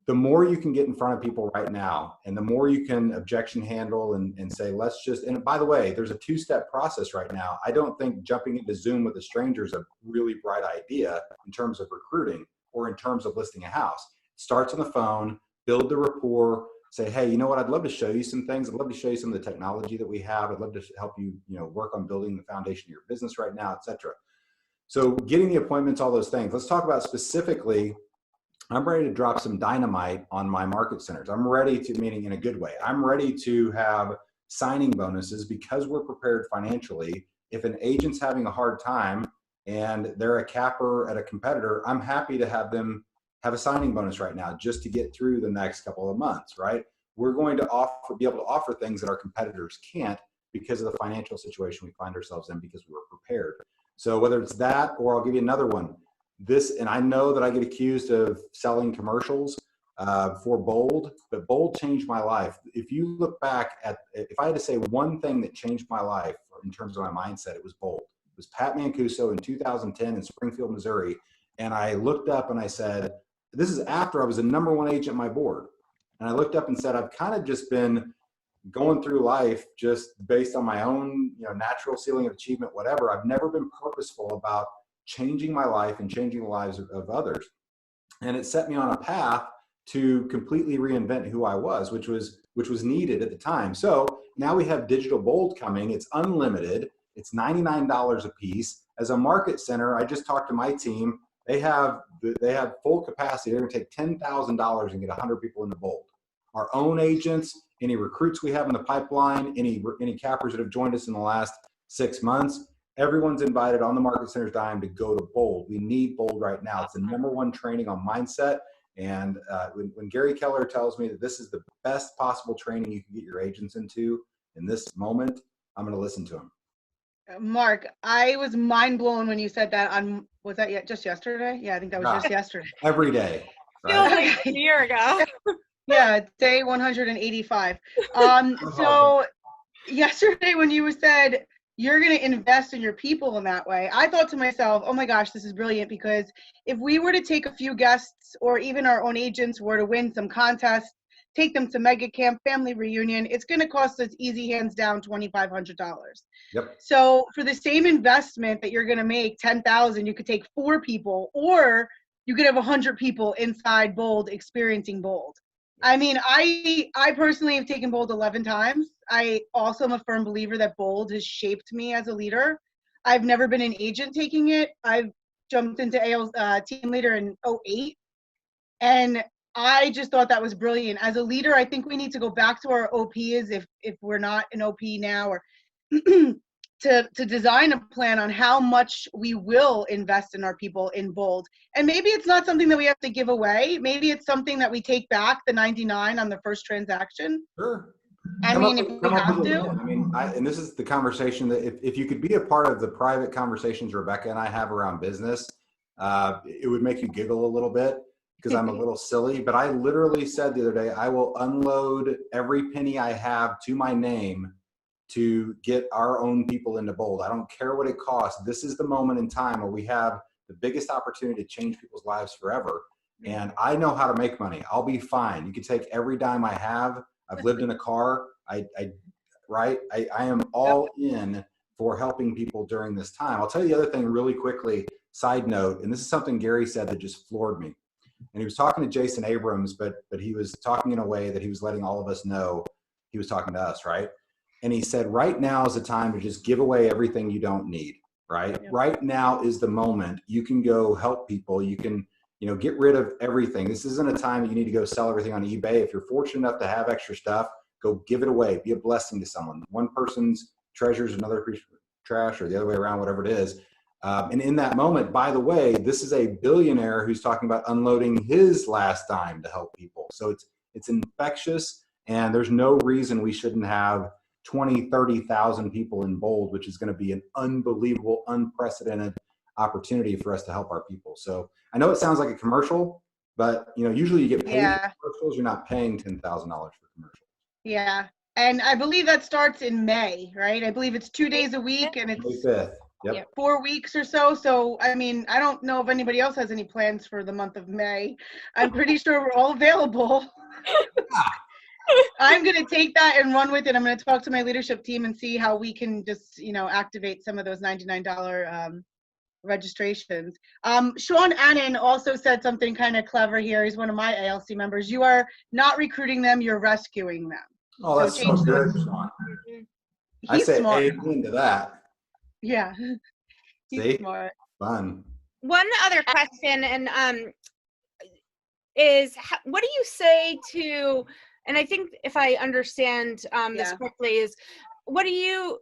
The more you can get in front of people right now, and the more you can objection handle and say, let's just, and by the way, there's a two-step process right now. I don't think jumping into Zoom with a stranger is a really bright idea in terms of recruiting or in terms of listing a house. It starts on the phone, build the rapport, say, hey, you know what? I'd love to show you some things. I'd love to show you some of the technology that we have. I'd love to help you, you know, work on building the foundation of your business right now, et cetera. So getting the appointments, all those things. Let's talk about specifically, I'm ready to drop some dynamite on my market centers. I'm ready to, meaning in a good way, I'm ready to have signing bonuses because we're prepared financially. If an agent's having a hard time and they're a capper at a competitor, I'm happy to have them have a signing bonus right now just to get through the next couple of months, right? We're going to be able to offer things that our competitors can't because of the financial situation we find ourselves in because we were prepared. So whether it's that, or I'll give you another one. And I know that I get accused of selling commercials for Bold, but Bold changed my life. If you look back if I had to say one thing that changed my life in terms of my mindset, it was Bold. It was Pat Mancuso in 2010 in Springfield, Missouri. And I looked up and I said, this is after I was the #1 agent on my board. And I looked up and said, I've kind of just been going through life just based on my own, you know, natural ceiling of achievement, whatever. I've never been purposeful about changing my life and changing the lives of others. And it set me on a path to completely reinvent who I was, which was needed at the time. So now we have Digital Bold coming. It's unlimited. It's $99 a piece. As a market center, I just talked to my team. They have full capacity. They're going to take $10,000 and get 100 people into Bold. Our own agents, any recruits we have in the pipeline, any cappers that have joined us in the last 6 months, everyone's invited on the Market Center's dime to go to Bold. We need Bold right now. It's the #1 training on mindset. And when Gary Keller tells me that this is the best possible training you can get your agents into in this moment, I'm going to listen to him.
Mark, I was mind blown when you said that was that just yesterday? Yeah, I think that was just yesterday.
Every day.
Feels
Right?
like a year ago.
Yeah, day 185. So yesterday when you said you're going to invest in your people in that way, I thought to myself, oh my gosh, this is brilliant, because if we were to take a few guests or even our own agents were to win some contest, take them to Mega Camp, family reunion, it's going to cost us easy hands down $2,500.
Yep.
So for the same investment that you're going to make, $10,000, you could take 4 people, or you could have 100 people inside Bold experiencing Bold. I mean, I personally have taken Bold 11 times. I also am a firm believer that Bold has shaped me as a leader. I've never been an agent taking it. I've jumped into AL's team leader in '08. And I just thought that was brilliant. As a leader, I think we need to go back to our OPs if we're not an OP now, or to design a plan on how much we will invest in our people in bold. And maybe it's not something that we have to give away. Maybe it's something that we take back the 99 on the first transaction.
Sure.
I mean, if we have to.
I mean, and this is the conversation that if you could be a part of the private conversations Rebecca and I have around business, it would make you giggle a little bit because I'm a little silly. But I literally said the other day, I will unload every penny I have to my name to get our own people into bold. I don't care what it costs. This is the moment in time where we have the biggest opportunity to change people's lives forever. And I know how to make money. I'll be fine. You can take every dime I have. I've lived in a car. I am all in for helping people during this time. I'll tell you the other thing really quickly, side note, and this is something Gary said that just floored me. And he was talking to Jason Abrams, but he was talking in a way that he was letting all of us know he was talking to us, right? And he said, right now is the time to just give away everything you don't need, right? Yeah. Right now is the moment you can go help people. You can, get rid of everything. This isn't a time that you need to go sell everything on eBay. If you're fortunate enough to have extra stuff, go give it away. Be a blessing to someone. One person's treasure is another person's trash, or the other way around, whatever it is. And in that moment, by the way, this is a billionaire who's talking about unloading his last dime to help people. So it's infectious, and there's no reason we shouldn't have 20, 30,000 people in bold, which is going to be an unbelievable, unprecedented opportunity for us to help our people. So I know it sounds like a commercial, but usually you get paid for commercials. You're not paying $10,000 for commercials.
Yeah. And I believe that starts in May, right? I believe it's 2 days a week, and it's
May 5th. Yep.
4 weeks or so. So, I mean, I don't know if anybody else has any plans for the month of May. I'm pretty sure we're all available. I'm going to take that and run with it. I'm going to talk to my leadership team and see how we can just, activate some of those $99 registrations. Sean Annan also said something kind of clever here. He's one of my ALC members. You are not recruiting them, you're rescuing them.
Oh, that's so good, Sean. I say amen to that.
Yeah. He's smart.
Fun.
One other question, and is what do you say to, and I think if I understand this correctly, is what do you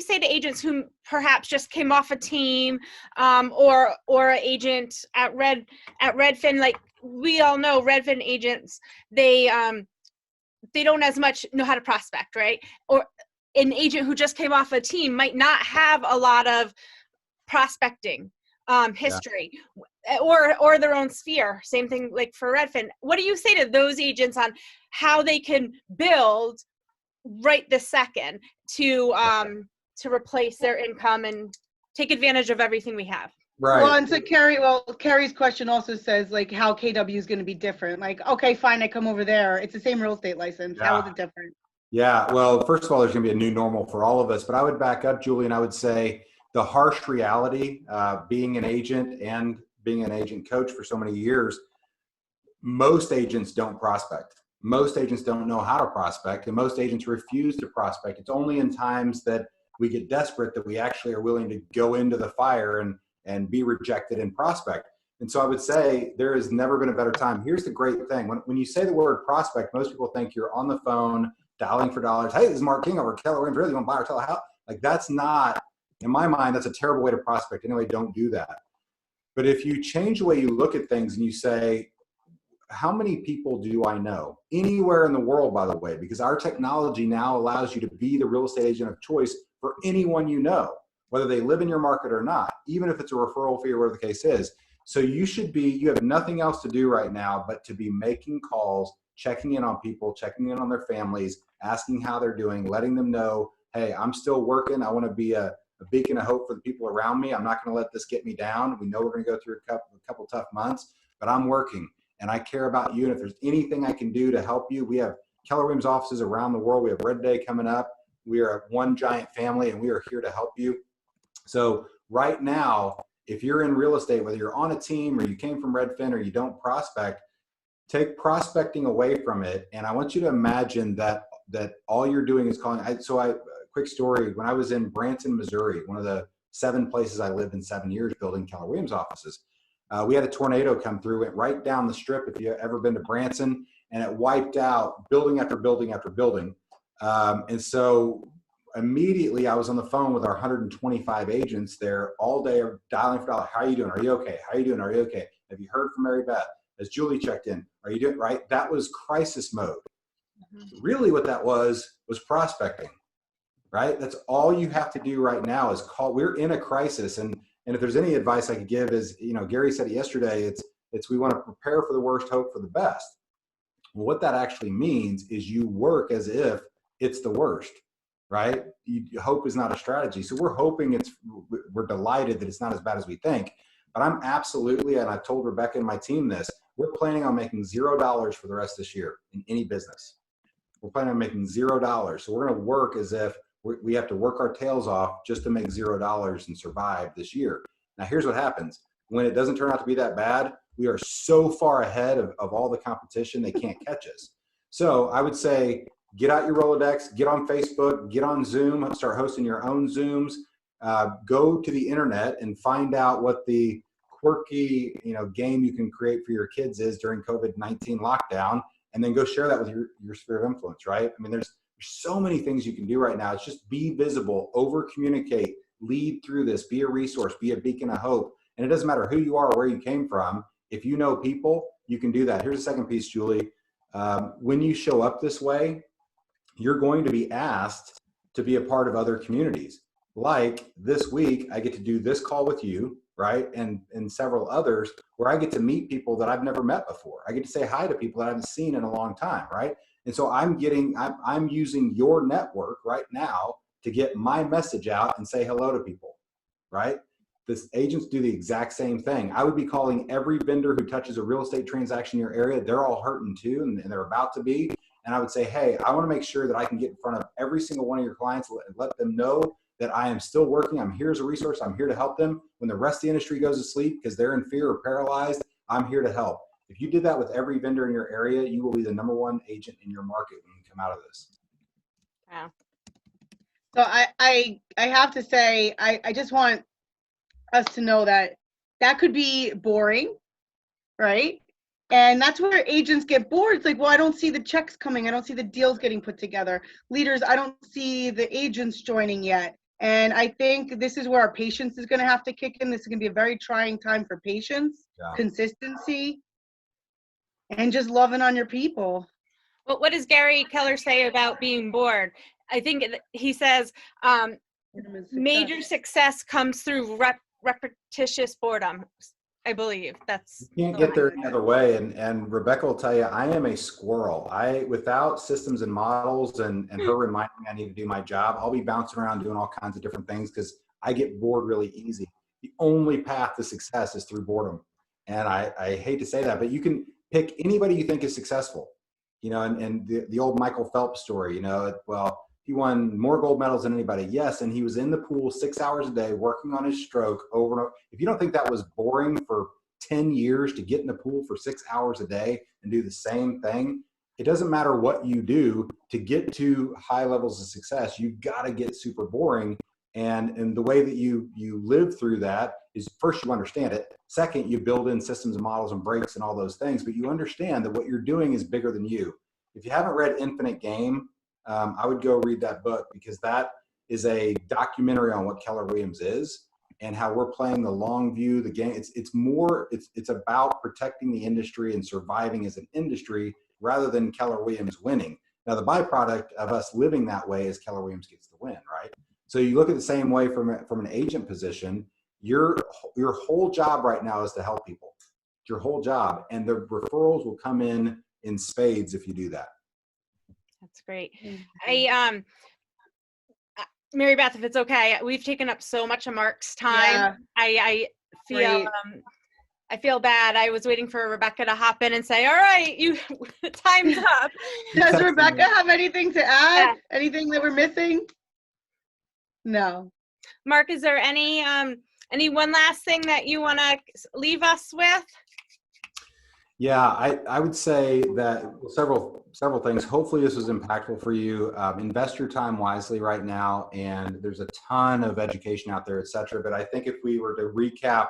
say to agents who perhaps just came off a team, or an agent at Redfin? Like we all know, Redfin agents, they don't as much know how to prospect, right? Or an agent who just came off a team might not have a lot of prospecting history, or their own sphere. Same thing like for Redfin. What do you say to those agents on how they can build right this second to replace their income and take advantage of everything we have?
Right.
Well, and so Carrie's question also says like how KW is going to be different. Like, okay, fine, I come over there. It's the same real estate license.
Yeah.
How is it different?
Yeah. Well, first of all, there's going to be a new normal for all of us, but I would back up, Julie, and I would say the harsh reality, being an agent and being an agent coach for so many years, most agents don't prospect. Most agents don't know how to prospect, and most agents refuse to prospect. It's only in times that we get desperate that we actually are willing to go into the fire and be rejected and prospect. And so I would say there has never been a better time. Here's the great thing. When you say the word prospect, most people think you're on the phone dialing for dollars. Hey, this is Mark King over at Keller Williams. Really, you want to buy or sell a house? Like that's not, in my mind, that's a terrible way to prospect. Anyway, don't do that. But if you change the way you look at things and you say, how many people do I know anywhere in the world, by the way, because our technology now allows you to be the real estate agent of choice for anyone you know, whether they live in your market or not, even if it's a referral fee or whatever the case is. So you have nothing else to do right now but to be making calls, checking in on people, checking in on their families, asking how they're doing, letting them know, hey, I'm still working. I want to be a beacon of hope for the people around me. I'm not going to let this get me down. We know we're going to go through a couple tough months, but I'm working and I care about you. And if there's anything I can do to help you, we have Keller Williams offices around the world. We have Red Day coming up. We are one giant family and we are here to help you. So right now, if you're in real estate, whether you're on a team or you came from Redfin or you don't prospect, take prospecting away from it. And I want you to imagine that all you're doing is calling. Quick story. When I was in Branson, Missouri, one of the 7 places I lived in 7 years building Keller Williams offices. We had a tornado come through, went right down the strip, if you've ever been to Branson, and it wiped out building after building after building. And so immediately I was on the phone with our 125 agents there all day, dialing for dollar. How are you doing? Are you okay? How are you doing? Are you okay? Have you heard from Mary Beth? Has Julie checked in? Are you doing right? That was crisis mode. Really what that was prospecting, right? That's all you have to do right now is call. We're in a crisis. And if there's any advice I could give is, Gary said it yesterday, it's we want to prepare for the worst, hope for the best. Well, what that actually means is you work as if it's the worst, right? Hope is not a strategy. So we're hoping we're delighted that it's not as bad as we think. But I'm absolutely, and I've told Rebecca and my team this, we're planning on making $0 for the rest of this year in any business. We're planning on making $0. So we're going to work as if we have to work our tails off just to make $0 and survive this year. Now, here's what happens. When it doesn't turn out to be that bad, we are so far ahead of all the competition, they can't catch us. So I would say, get out your Rolodex, get on Facebook, get on Zoom, start hosting your own Zooms, go to the internet and find out what the quirky, game you can create for your kids is during COVID-19 lockdown, and then go share that with your sphere of influence, right? I mean, there's so many things you can do right now. It's just be visible, over communicate, lead through this, be a resource, be a beacon of hope. And it doesn't matter who you are or where you came from. If you know people, you can do that. Here's the second piece, Julie. When you show up this way, you're going to be asked to be a part of other communities. Like this week, I get to do this call with you, right? And several others where I get to meet people that I've never met before. I get to say hi to people that I haven't seen in a long time, right? And so I'm using your network right now to get my message out and say hello to people, right? This agents do the exact same thing. I would be calling every vendor who touches a real estate transaction in your area. They're all hurting too, and they're about to be. And I would say, hey, I want to make sure that I can get in front of every single one of your clients and let them know that I am still working. I'm here as a resource. I'm here to help them. When the rest of the industry goes to sleep because they're in fear or paralyzed, I'm here to help. If you did that with every vendor in your area, you will be the #1 agent in your market when you come out of this.
Wow.
So I have to say, I just want us to know that could be boring, right? And that's where agents get bored. It's like, well, I don't see the checks coming. I don't see the deals getting put together. Leaders, I don't see the agents joining yet. And I think this is where our patience is going to have to kick in. This is going to be a very trying time for patience, consistency, and just loving on your people.
Well, what does Gary Keller say about being bored? I think he says major success comes through repetitious boredom. I believe that's.
You can't get there any other way. And Rebecca will tell you, I am a squirrel. Without systems and models and her reminding me I need to do my job, I'll be bouncing around doing all kinds of different things because I get bored really easy. The only path to success is through boredom. And I hate to say that, but you can pick anybody you think is successful, and the old Michael Phelps story, well, he won more gold medals than anybody. Yes, and he was in the pool 6 hours a day working on his stroke over and over. If you don't think that was boring for 10 years to get in the pool for 6 hours a day and do the same thing, it doesn't matter what you do to get to high levels of success. You've got to get super boring. And the way that you live through that is, first, you understand it. Second, you build in systems and models and breaks and all those things, but you understand that what you're doing is bigger than you. If you haven't read Infinite Game, I would go read that book, because that is a documentary on what Keller Williams is and how we're playing the long view, the game. It's about protecting the industry and surviving as an industry rather than Keller Williams winning. Now, the byproduct of us living that way is Keller Williams gets the win, right? So you look at the same way from an agent position. Your whole job right now is to help people. It's your whole job, and the referrals will come in spades if you do that. That's
great. Mary Beth, if it's okay, we've taken up so much of Mark's time. Yeah. I feel bad. I was waiting for Rebecca to hop in and say, all right, time's up.
Does Rebecca have anything to add? Yeah. Anything that we're missing? No.
Marc, is there any one last thing that you want to leave us with?
Yeah, I would say that several things. Hopefully this was impactful for you. Invest your time wisely right now, and there's a ton of education out there, et cetera. But I think if we were to recap,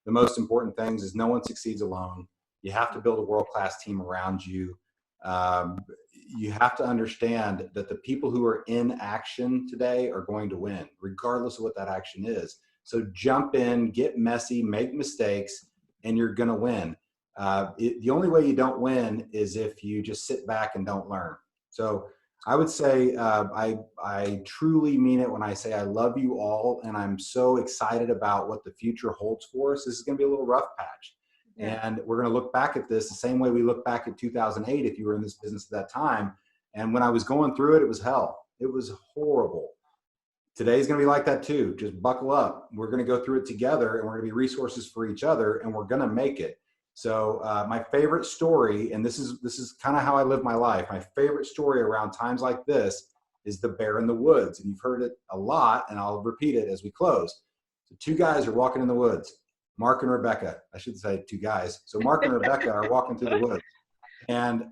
the most important things is no one succeeds alone. You have to build a world-class team around you. Um, you have to understand that the people who are in action today are going to win, regardless of what that action is. So jump in, get messy, make mistakes, and you're going to win. The only way you don't win is if you just sit back and don't learn. So I would say I truly mean it when I say I love you all, and I'm so excited about what the future holds for us. This is going to be a little rough patch.
Yeah.
And we're going to look back at this the same way we look back at 2008 if you were in this business at that time. And when I was going through it, it was hell. It was horrible. Today's going to be like that too. Just buckle up. We're going to go through it together, and we're going to be resources for each other, and we're going to make it. So my favorite story, and this is kind of how I live my life, my favorite story around times like this is the bear in the woods. And you've heard it a lot, and I'll repeat it as we close. So two guys are walking in the woods, Mark and Rebecca. I should say two guys. So Mark and Rebecca are walking through the woods. And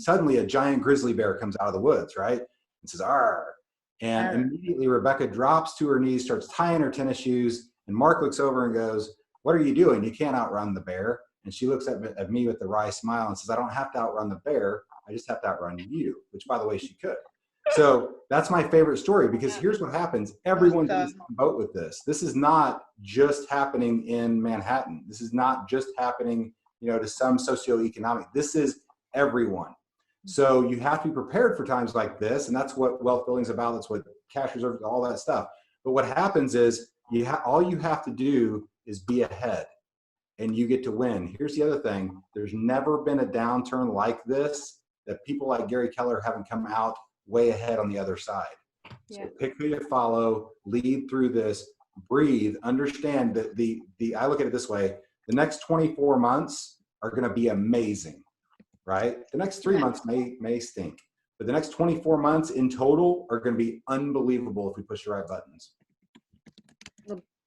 suddenly a giant grizzly bear comes out of the woods, right? And says, "Arr." And immediately Rebecca drops to her knees, starts tying her tennis shoes. And Mark looks over and goes, "What are you doing? You can't outrun the bear." And she looks at me with a wry smile and says, "I don't have to outrun the bear. I just have to outrun you," which, by the way, she could. So that's my favorite story, because here's what happens. Everyone's in the same boat with this. This is not just happening in Manhattan. This is not just happening, to some socioeconomic. This is everyone. So you have to be prepared for times like this. And that's what wealth building is about. That's what cash reserves, all that stuff. But what happens is all you have to do is be ahead, and you get to win. Here's the other thing. There's never been a downturn like this that people like Gary Keller haven't come out way ahead on the other side. So pick who you follow, lead through this, breathe, understand that I look at it this way. The next 24 months are going to be amazing, right? The next 3 months may stink, but the next 24 months in total are going to be unbelievable if we push the right buttons.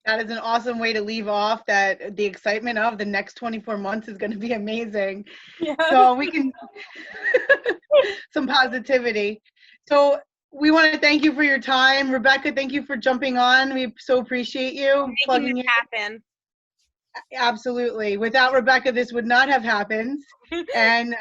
That is an awesome way to leave off, that the excitement of the next 24 months is going to be amazing. Yeah. So we can, some positivity. So we want to thank you for your time. Rebecca, thank you for jumping on. We so appreciate you.
Making it happen.
Absolutely. Without Rebecca, this would not have happened. And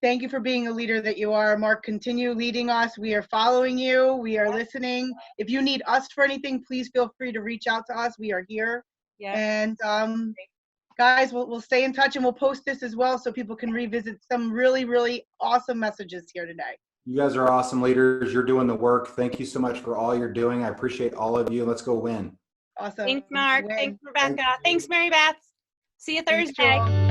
thank you for being a leader that you are. Mark, continue leading us. We are following you. We are listening. If you need us for anything, please feel free to reach out to us. We are here. And guys, we'll stay in touch, and we'll post this as well so people can revisit some really, really awesome messages here today.
You guys are awesome leaders. You're doing the work. Thank you so much for all you're doing. I appreciate all of you. Let's go win.
Awesome.
Thanks, Mark. Thanks, Rebecca. Thanks, Mary Beth. See you Thursday.